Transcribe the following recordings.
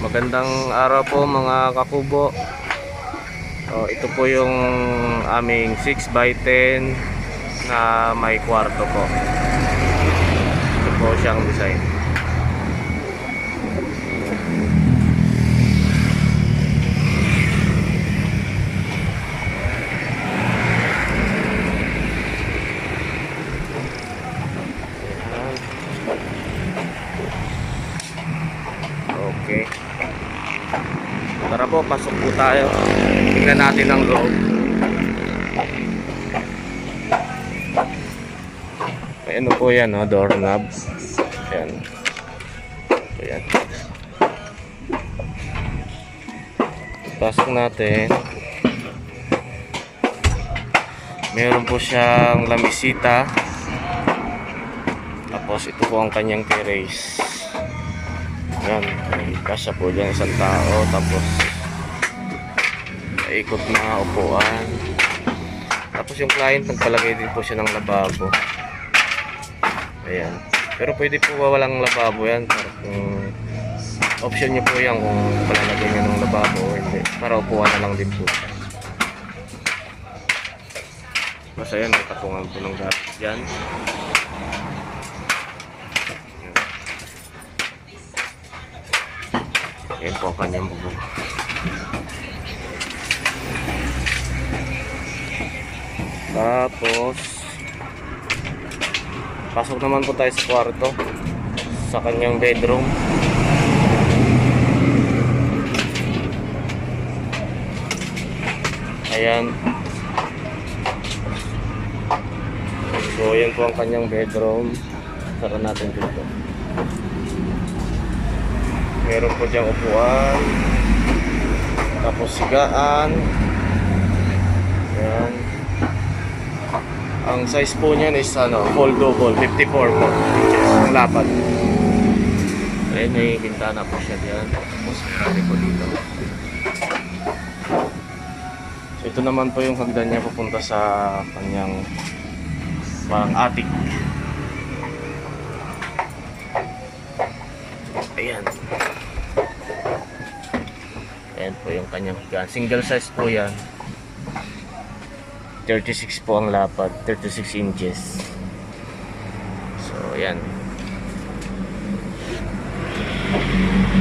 Magandang araw po mga kakubo. Ito po yung aming 6x10 na may kwarto po. Ito po siyang design. Okay. Tara po, pasok po tayo. Tingnan natin ang loob. May ano po yan, doorknob. Ayan. Ayan. Pasok natin. Meron po siyang lamisita. Tapos ito po ang kanyang terrace. Ayan, may kasya po dyan isang tao. Tapos ikot na upuan. Tapos yung client nagpalagay din po siya ng lababo. Ayan. Pero pwede po walang lababo yan. Option nyo po yan kung palalagay nyo ng lababo o hindi. Para upuan na lang din po. Basta yan, may patungan po ng gamit dyan. Ayan po ang kanyang bubog. Tapos pasok naman po tayo sa kwarto, sa kanyang bedroom. Ayan. So ayan po ang kanyang bedroom. Sara natin dito. Meron po diyang upuan. Tapos sigaan. Ayan. Ang size po niyan is foldable 54 po inches ang lapad. Ayan, may bintana po siya diyan. Tapos meron po dito. So ito naman po yung hagdan niya papunta sa kanyang parang attic. Ayan. Ayan po yung kanyang higaan. Single size po yan. 36 po ang lapad. 36 inches. So, ayan.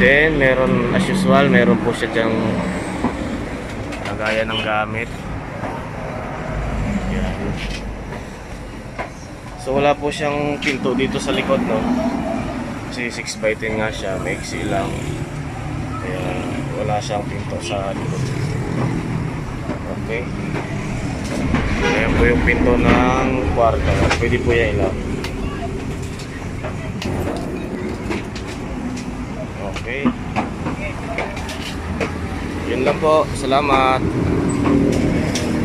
Then, meron as usual, meron po siya dyang lagayan ng gamit. Ayan. So, wala po siyang pinto dito sa likod, no? Kasi 6x10 nga siya, maiksi lang. Kaya wala siyang pinto sa likod. Okay. Ayan po yung pinto ng kwarto. Pwede po yan ilaw. Okay. Yun lang po. Salamat.